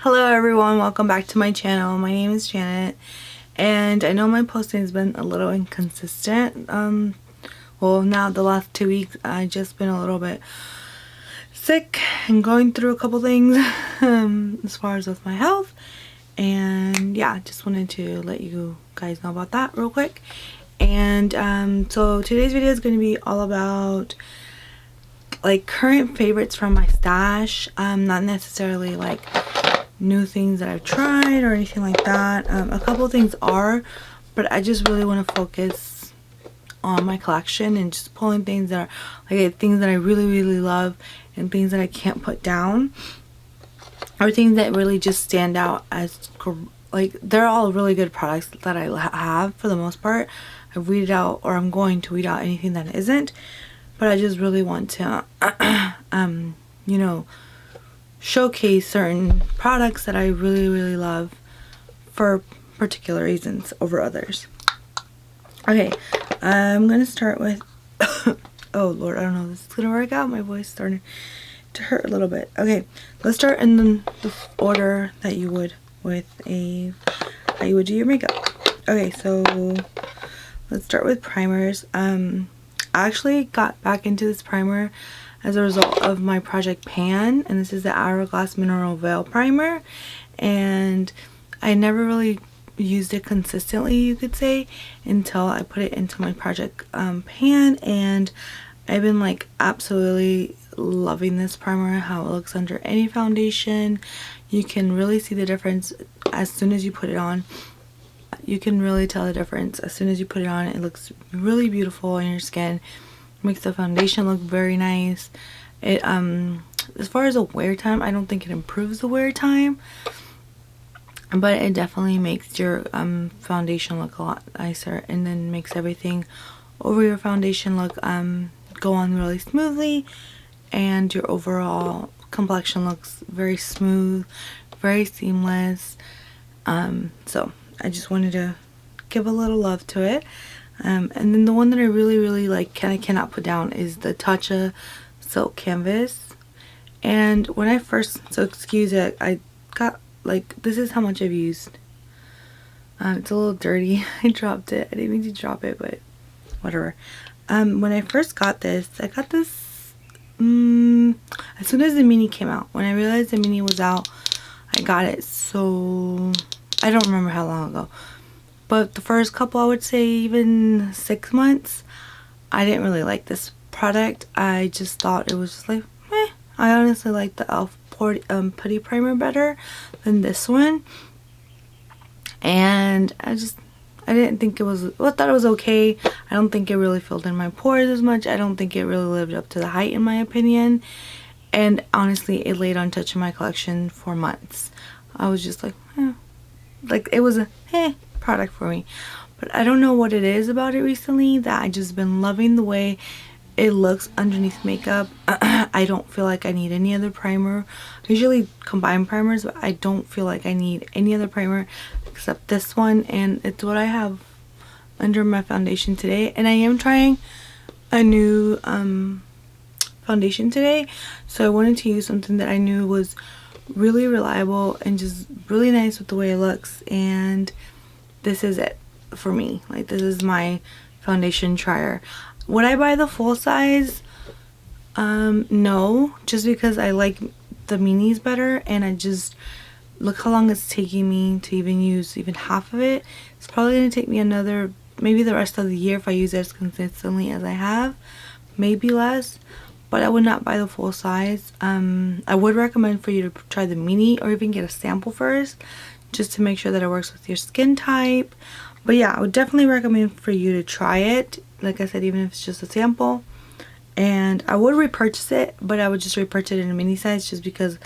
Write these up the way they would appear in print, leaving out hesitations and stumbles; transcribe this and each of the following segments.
Hello everyone, welcome back to my channel. My name is Janet and I know my posting has been a little inconsistent. Well, now the last 2 weeks I've just been a little bit sick and going through a couple things as far as with my health, and yeah, just wanted to let you guys know about that real quick. And so today's video is going to be all about like current favorites from my stash, not necessarily like new things that I've tried or anything like that. A couple things are, but I just really want to focus on my collection and just pulling things that are like things that I really love and things that I can't put down, or things that really just stand out as like they're all really good products that I have for the most part. I've weeded out, or I'm going to weed out anything that isn't, but I just really want to you know, showcase certain products that I really love for particular reasons over others. Okay, I'm gonna start with oh lord, I don't know if this is gonna work out. My voice is starting to hurt a little bit. Okay, let's start in the order that you would how you would do your makeup. Okay, so let's start with primers. I actually got back into this primer as a result of my project Pan, and this is the Hourglass Mineral Veil Primer, and I never really used it consistently, you could say, until I put it into my project Pan, and I've been like absolutely loving this primer, how it looks under any foundation. You can really see the difference as soon as you put it on. You can really tell the difference as soon as you put it on. It looks really beautiful on your skin. Makes the foundation look very nice. It as far as the wear time, I don't think it improves the wear time, but it definitely makes your foundation look a lot nicer, and then makes everything over your foundation look go on really smoothly, and your overall complexion looks very smooth, very seamless. So I just wanted to give a little love to it. And then the one that I really like, I cannot put down, is the Tatcha Silk Canvas. And when I first, so excuse it, I got like, this is how much I've used. It's a little dirty. I dropped it. I didn't mean to drop it, but whatever. When I first got this, I got this as soon as the mini came out. When I realized the mini was out, I got it. So I don't remember how long ago. But the first couple, I would say even 6 months, I didn't really like this product. I just thought it was just like, eh. I honestly like the e.l.f. Putty Primer better than this one. And I didn't think it was, well, I thought it was okay. I don't think it really filled in my pores as much. I don't think it really lived up to the hype in my opinion. And honestly, it laid untouched in my collection for months. I was just like, eh. Like it was a product for me, but I don't know what it is about it recently that I just been loving the way it looks underneath makeup. I don't feel like I need any other primer. I usually combine primers, but I don't feel like I need any other primer except this one, and it's what I have under my foundation today. And I am trying a new foundation today, so I wanted to use something that I knew was really reliable and just really nice with the way it looks, and this is it for me. Like, this is my foundation trier. Would I buy the full size? No, just because I like the minis better, and I just look how long it's taking me to even use even half of it. It's probably going to take me another, maybe the rest of the year if I use it as consistently as I have, maybe less. But I would not buy the full size. I would recommend for you to try the mini, or even get a sample first, just to make sure that it works with your skin type. But yeah, I would definitely recommend for you to try it, like I said, even if it's just a sample. And I would repurchase it, but I would just repurchase it in a mini size, just because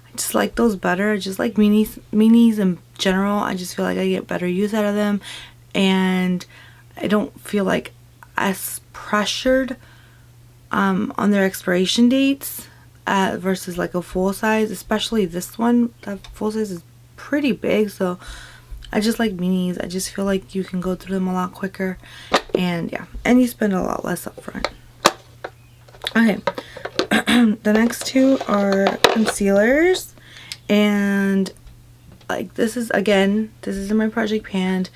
I just like those better. I just like minis in general. I just feel like I get better use out of them, and I don't feel like as pressured on their expiration dates versus like a full size, especially this one. That full size is pretty big, so I just like minis. I just feel like you can go through them a lot quicker, and yeah, and you spend a lot less up front. Okay, the next two are concealers, and like, this is, again, this is in my project pan,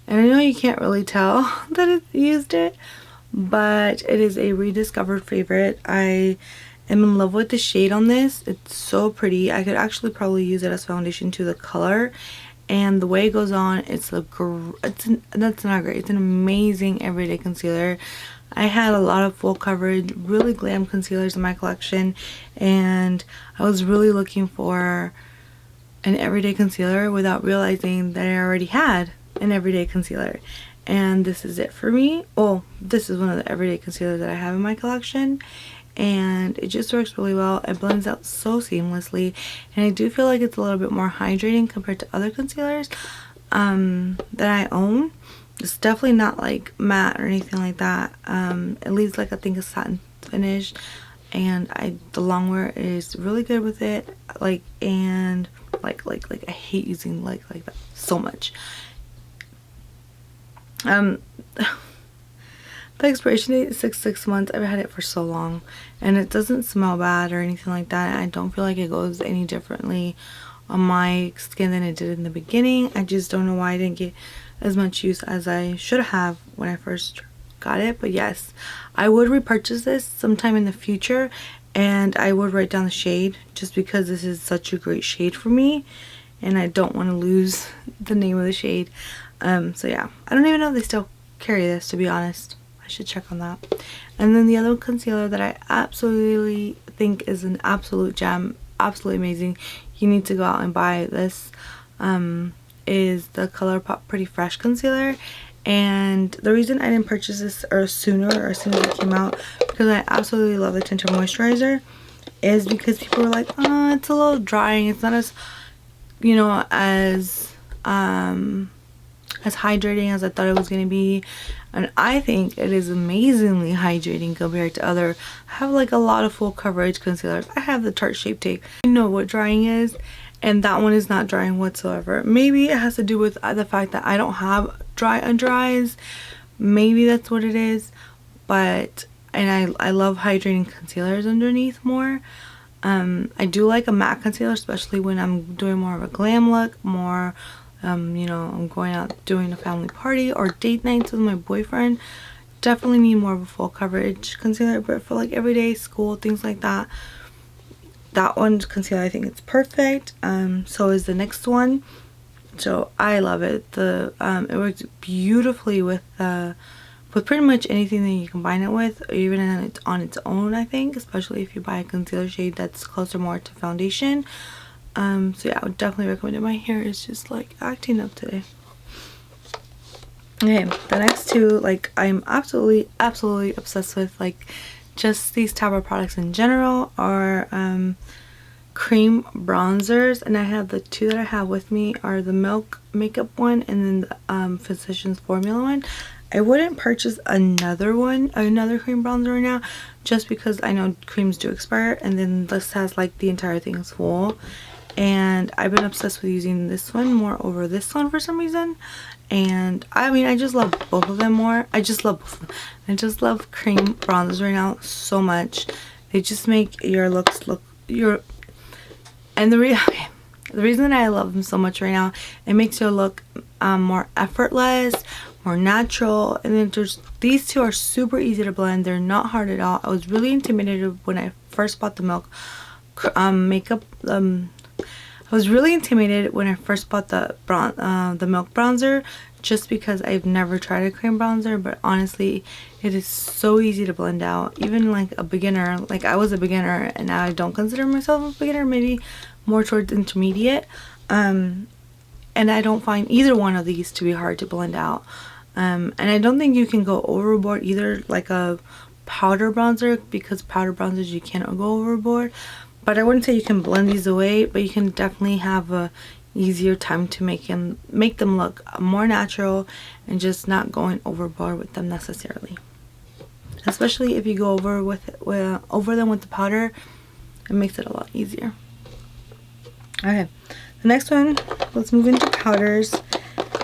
and I know you can't really tell that it used it, but it is a rediscovered favorite. I am in love with the shade on this. It's so pretty. I could actually probably use it as foundation to the color, and the way it goes on, that's not great. It's an amazing everyday concealer. I had a lot of full coverage, really glam concealers in my collection, and I was really looking for an everyday concealer without realizing that I already had an everyday concealer. And this is it for me. Well, this is one of the everyday concealers that I have in my collection, and it just works really well. It blends out so seamlessly, and I do feel like it's a little bit more hydrating compared to other concealers that I own. It's definitely not like matte or anything like that. It leaves like, I think, a satin finish, and the long wear is really good with it. Like, and like I hate using like that so much. The expiration date is 6 months. I've had it for so long, and it doesn't smell bad or anything like that. I don't feel like it goes any differently on my skin than it did in the beginning. I just don't know why I didn't get as much use as I should have when I first got it. But yes, I would repurchase this sometime in the future, and I would write down the shade just because this is such a great shade for me, and I don't want to lose the name of the shade. So yeah, I don't even know if they still carry this, to be honest. I should check on that. And then the other concealer that I absolutely think is an absolute gem, absolutely amazing, you need to go out and buy this, is the Colourpop Pretty Fresh concealer. And the reason I didn't purchase this sooner or as soon as it came out, because I absolutely love the tinted moisturizer, is because people were like, oh, it's a little drying, it's not as, you know, as hydrating as I thought it was going to be. And I think it is amazingly hydrating compared to other. I have like a lot of full coverage concealers. I have the Tarte Shape Tape. I know what drying is, and that one is not drying whatsoever. Maybe it has to do with the fact that I don't have dry under eyes. Maybe that's what it is. But, and I love hydrating concealers underneath more. I do like a matte concealer, especially when I'm doing more of a glam look, more you know, I'm going out doing a family party or date nights with my boyfriend. Definitely need more of a full coverage concealer, but for like everyday school, things like that, that one concealer, I think it's perfect. So is the next one. So I love it. It works beautifully with pretty much anything that you combine it with, or even on its own, I think, especially if you buy a concealer shade that's closer more to foundation. So yeah, I would definitely recommend it. My hair is just like acting up today. Okay, the next two, like, I'm absolutely obsessed with, like, just these type of products in general, are cream bronzers. And I have the two that I have with me are the Milk Makeup one and then the Physicians Formula one. I wouldn't purchase another cream bronzer right now, just because I know creams do expire, and then this has like the entire thing is full. And I've been obsessed with using this one more over this one for some reason. And I mean, I just love both of them more. I just love cream bronzers right now so much. They just make your looks look and the reason that I love them so much right now, it makes your look more effortless, more natural. And then these two are super easy to blend. They're not hard at all. I was really intimidated when I first bought the Milk makeup. I was really intimidated when I first bought the Milk bronzer, just because I've never tried a cream bronzer. But honestly, it is so easy to blend out. Even like a beginner, like I was a beginner, and now I don't consider myself a beginner, maybe more towards intermediate. And I don't find either one of these to be hard to blend out. And I don't think you can go overboard either, like a powder bronzer, because powder bronzers you cannot go overboard. But I wouldn't say you can blend these away, but you can definitely have a easier time to make them look more natural, and just not going overboard with them necessarily. Especially if you go over them with the powder, it makes it a lot easier. Okay, the next one, let's move into powders.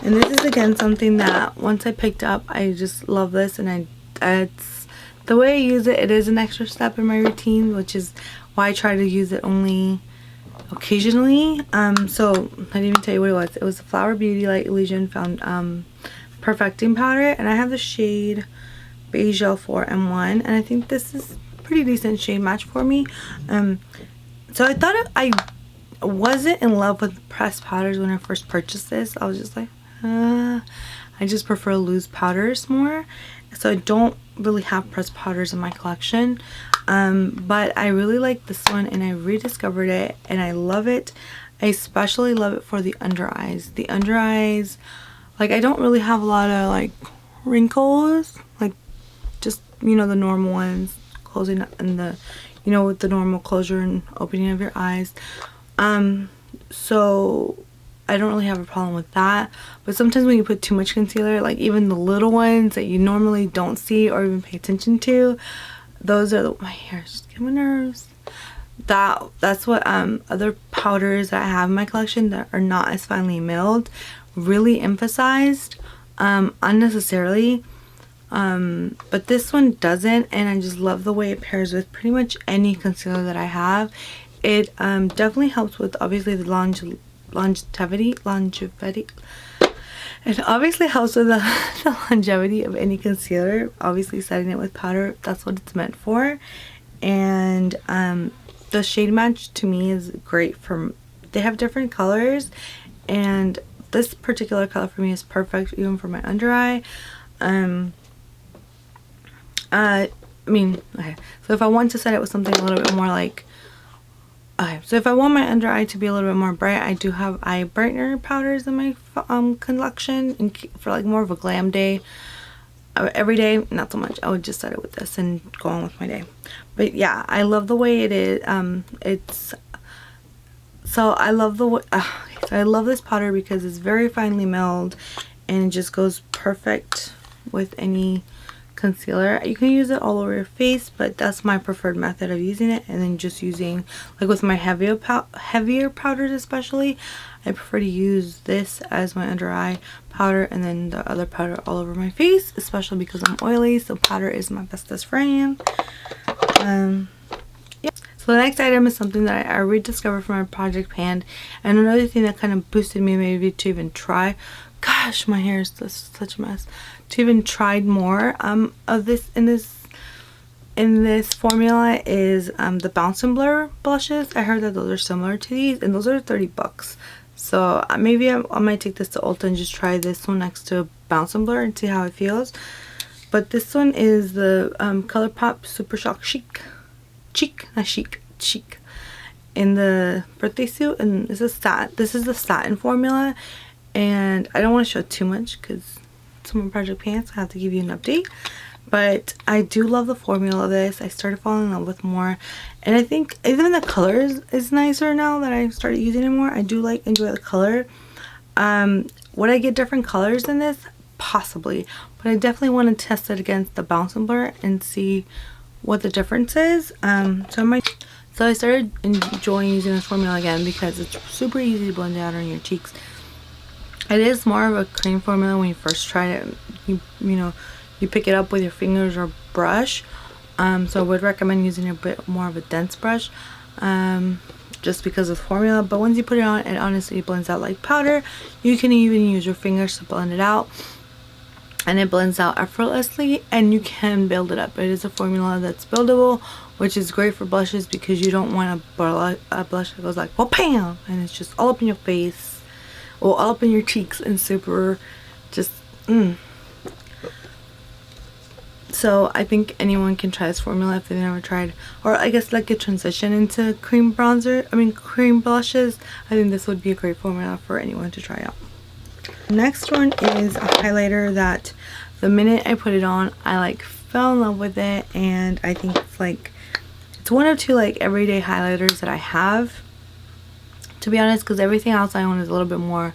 And this is again something that once I picked up, I just love this, and it's the way I use it. It is an extra step in my routine, which is why I try to use it only occasionally. So I didn't even tell you what it was. It was the Flower Beauty Light Illusion Found Perfecting Powder, and I have the shade Beige Gel 4 M1, and I think this is a pretty decent shade match for me. So I thought I wasn't in love with pressed powders when I first purchased this. I was just like, I just prefer loose powders more. So I don't really have pressed powders in my collection. But I really like this one, and I rediscovered it, and I love it. I especially love it for the under eyes. The under eyes, like, I don't really have a lot of like wrinkles, like just, you know, the normal ones, closing and the, you know, with the normal closure and opening of your eyes. So I don't really have a problem with that. But sometimes when you put too much concealer, like even the little ones that you normally don't see or even pay attention to, those are my hair is just getting my nerves. That's what other powders that I have in my collection that are not as finely milled really emphasized unnecessarily. But this one doesn't, and I just love the way it pairs with pretty much any concealer that I have. It definitely helps with obviously the longevity. It obviously helps with the longevity of any concealer. Obviously setting it with powder, that's what it's meant for. And the shade match to me is great. They have different colors, and this particular color for me is perfect even for my under eye. I mean, okay, so if I want to set it with something a little bit more like, okay, so if I want my under eye to be a little bit more bright, I do have eye brightener powders in my collection, and for like more of a glam day. Every day, not so much. I would just set it with this and go on with my day. But yeah, I love the way it is. I love this powder because it's very finely milled, and it just goes perfect with any concealer. You can use it all over your face, but that's my preferred method of using it. And then just using, like with my heavier powders especially, I prefer to use this as my under eye powder, and then the other powder all over my face, especially because I'm oily, so powder is my bestest friend. Yeah. So the next item is something that I rediscovered from my project pan, and another thing that kind of boosted me maybe to even try, gosh, my hair is just such a mess, to even try more of this in this formula is the Bounce and Blur blushes. I heard that those are similar to these, and those are 30 bucks. So maybe I might take this to Ulta and just try this one next to Bounce and Blur and see how it feels. But this one is the Colourpop Super Shock Chic in the birthday suit, and this is the satin formula. And I don't want to show too much because it's my project pants. I have to give you an update. But I do love the formula of this. I started falling in love with more, and I think even the color is nicer now that I started using it more. I do enjoy the color. Would I get different colors in this? Possibly, but I definitely want to test it against the Bounce and Blur and see what the difference is. So I started enjoying using this formula again because it's super easy to blend out on your cheeks. It is more of a cream formula when you first try it. You pick it up with your fingers or brush. So I would recommend using a bit more of a dense brush, just because of the formula. But once you put it on, it honestly blends out like powder. You can even use your fingers to blend it out, and it blends out effortlessly, and you can build it up. It is a formula that's buildable, which is great for blushes because you don't want a blush that goes like wha-pam, and it's just all up in your face or all up in your cheeks and super just So I think anyone can try this formula if they've never tried, or I guess like a transition into cream blushes. I think this would be a great formula for anyone to try out. Next one is a highlighter that the minute I put it on, I fell in love with it, and I think it's one of two everyday highlighters that I have, to be honest, because everything else I own is a little bit more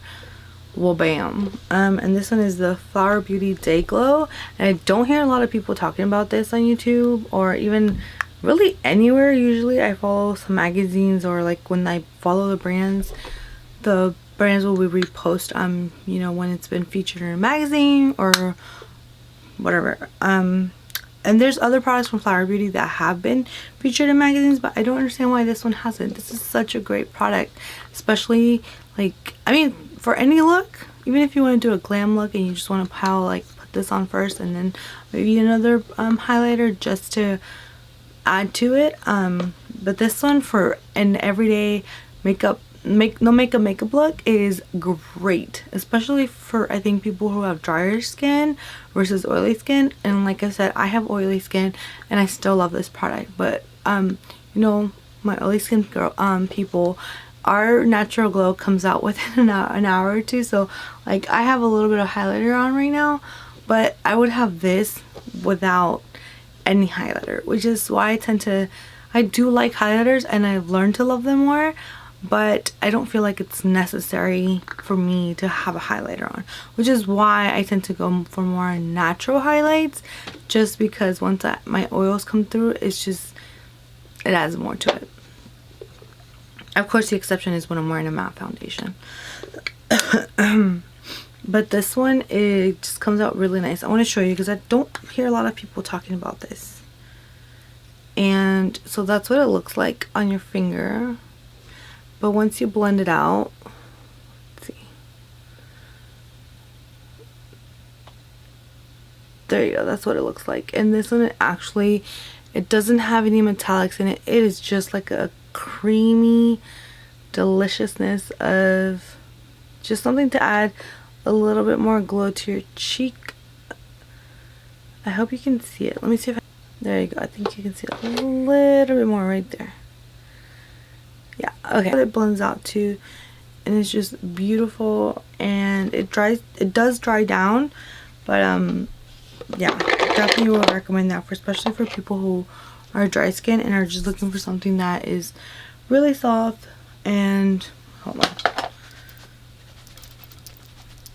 well bam. And this one is the Flower Beauty Day Glow, and I don't hear a lot of people talking about this on YouTube or even really anywhere. Usually I follow some magazines, or when I follow the brands will repost when it's been featured in a magazine or whatever. and there's other products from Flower Beauty that have been featured in magazines, but I don't understand why this one hasn't. This is such a great product, especially like, I mean, for any look, even if you want to do a glam look and you just want to put this on first and then maybe another highlighter just to add to it. But this one for an everyday makeup look is great, especially for, I think, people who have drier skin versus oily skin. And like I said, I have oily skin and I still love this product. But you know, my oily skin people, our natural glow comes out within an hour or two. So like, I have a little bit of highlighter on right now, but I would have this without any highlighter, which is why I do like highlighters and I've learned to love them more, but I don't feel like it's necessary for me to have a highlighter on, which is why I tend to go for more natural highlights, just because once my oils come through, it adds more to it. Of course, the exception is when I'm wearing a matte foundation. But this one, it just comes out really nice. I want to show you because I don't hear a lot of people talking about this. And so that's what it looks like on your finger. But once you blend it out, let's see. There you go, that's what it looks like. And this one, it doesn't have any metallics in it. It is just like a creamy deliciousness of just something to add a little bit more glow to your cheek. I hope you can see it. Let me see if there you go. I think you can see it a little bit more right there. Yeah, okay. It blends out too, and it's just beautiful, and it does dry down, but yeah, definitely would recommend that especially for people who are dry skin and are just looking for something that is really soft and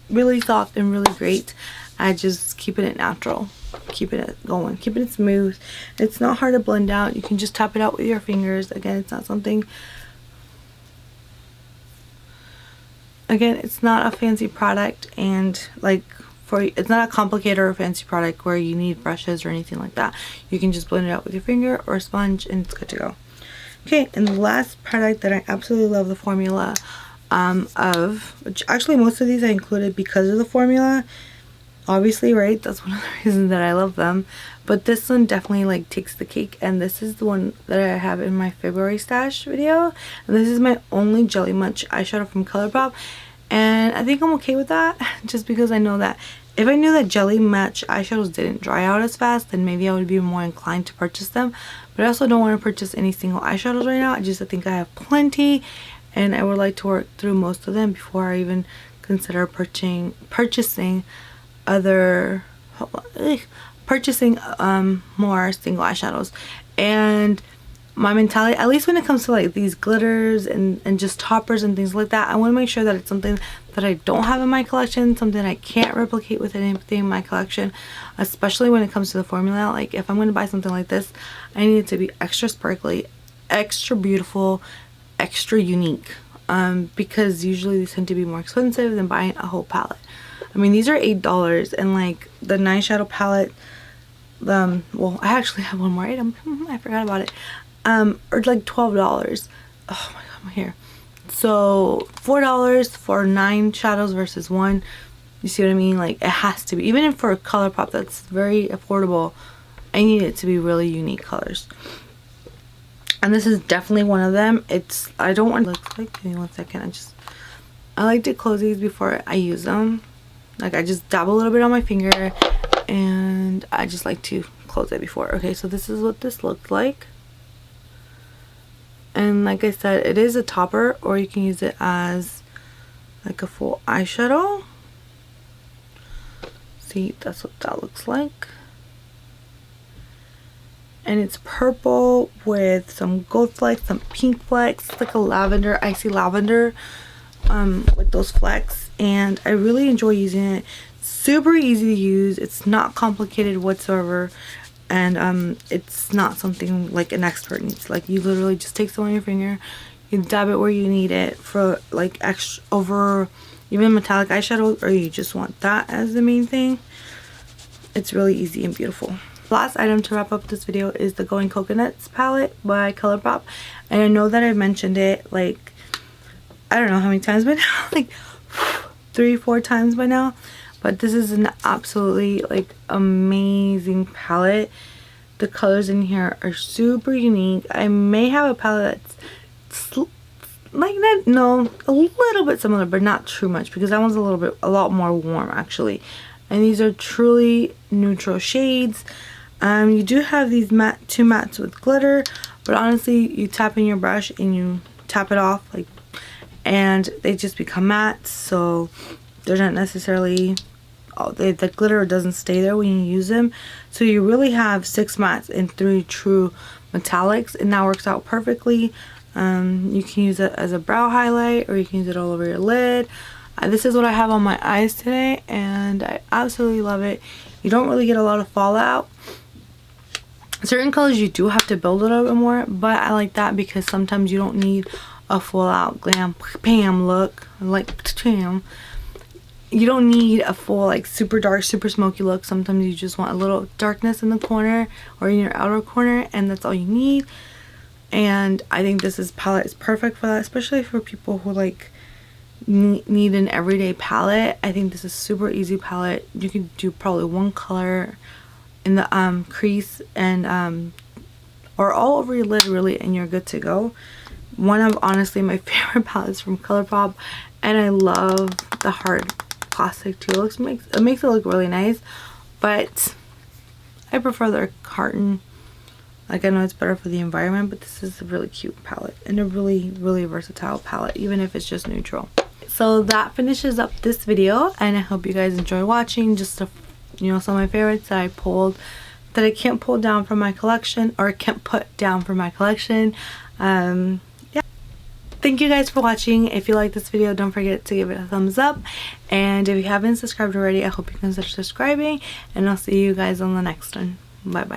really soft and really great at just keeping it natural, keeping it going, keeping it smooth. It's not hard to blend out. You can just tap it out with your fingers. It's not a fancy product, and it's not a complicated or fancy product where you need brushes or anything like that. You can just blend it out with your finger or a sponge and it's good to go. Okay, and the last product that I absolutely love the formula which actually most of these I included because of the formula, obviously, right? That's one of the reasons that I love them. But this one definitely takes the cake, and this is the one that I have in my February stash video, and this is my only Jelly Munch eyeshadow from Colourpop, and I think I'm okay with that, just because I know that if I knew that Jelly Munch eyeshadows didn't dry out as fast, then maybe I would be more inclined to purchase them. But I also don't want to purchase any single eyeshadows right now. I think I have plenty, and I would like to work through most of them before I even consider purchasing more single eyeshadows. And my mentality, at least when it comes to these glitters and just toppers and things like that, I want to make sure that it's something that I don't have in my collection, something I can't replicate with anything in my collection, especially when it comes to the formula. If I'm going to buy something like this, I need it to be extra sparkly, extra beautiful, extra unique, because usually these tend to be more expensive than buying a whole palette. I mean, these are $8, and the 9 palette, well, I actually have one more item. I forgot about it. Or $12. Oh my god, my hair. So $4 for 9 shadows versus 1. You see what I mean? It has to be. Even for a Colourpop that's very affordable, I need it to be really unique colors. And this is definitely one of them. I don't want to give me 1 second. I like to close these before I use them. I just dab a little bit on my finger, and I just like to close it before. Okay, so this is what this looks like. And like I said, it is a topper, or you can use it as a full eyeshadow. See, that's what that looks like. And it's purple with some gold flecks, some pink flecks. It's like a lavender, icy lavender with those flecks. And I really enjoy using it. Super easy to use. It's not complicated whatsoever. And it's not something an expert needs. You literally just take some on your finger, you dab it where you need it for extra over even metallic eyeshadow, or you just want that as the main thing. It's really easy and beautiful. Last item to wrap up this video is the Going Coconuts palette by Colourpop. And I know that I've mentioned it like, I don't know how many times by now, like 3-4 times by now. But this is an absolutely like amazing palette. The colors in here are super unique. I may have a palette that's like that, no, a little bit similar, but not too much, because that one's a lot more warm actually. And these are truly neutral shades. You do have these two mattes with glitter, but honestly, you tap in your brush and you tap it off, like, and they just become mattes. So they're not necessarily, the glitter doesn't stay there when you use them. So you really have 6 mattes and 3 true metallics, and that works out perfectly. You can use it as a brow highlight, or you can use it all over your lid. This is what I have on my eyes today, and I absolutely love it. You don't really get a lot of fallout. Certain colors you do have to build a little bit more, but I like that because sometimes you don't need a full out glam bam look, like bam. You don't need a full like super dark, super smoky look. Sometimes you just want a little darkness in the corner or in your outer corner, and that's all you need. And I think this palette is perfect for that, especially for people who like need an everyday palette. I think this is a super easy palette. You can do probably one color in the crease and or all over your lid really, and you're good to go. One of honestly my favorite palettes from Colourpop, and I love the hard plastic too. It makes it look really nice, but I prefer their carton. Like, I know it's better for the environment, but this is a really cute palette and a really versatile palette, even if it's just neutral. So that finishes up this video, and I hope you guys enjoy watching. Just you know, some of my favorites that I pulled that I can't pull down from my collection, or can't put down from my collection. Yeah. Thank you guys for watching. If you like this video, don't forget to give it a thumbs up, and if you haven't subscribed already, I hope you consider subscribing, and I'll see you guys on the next one. Bye bye.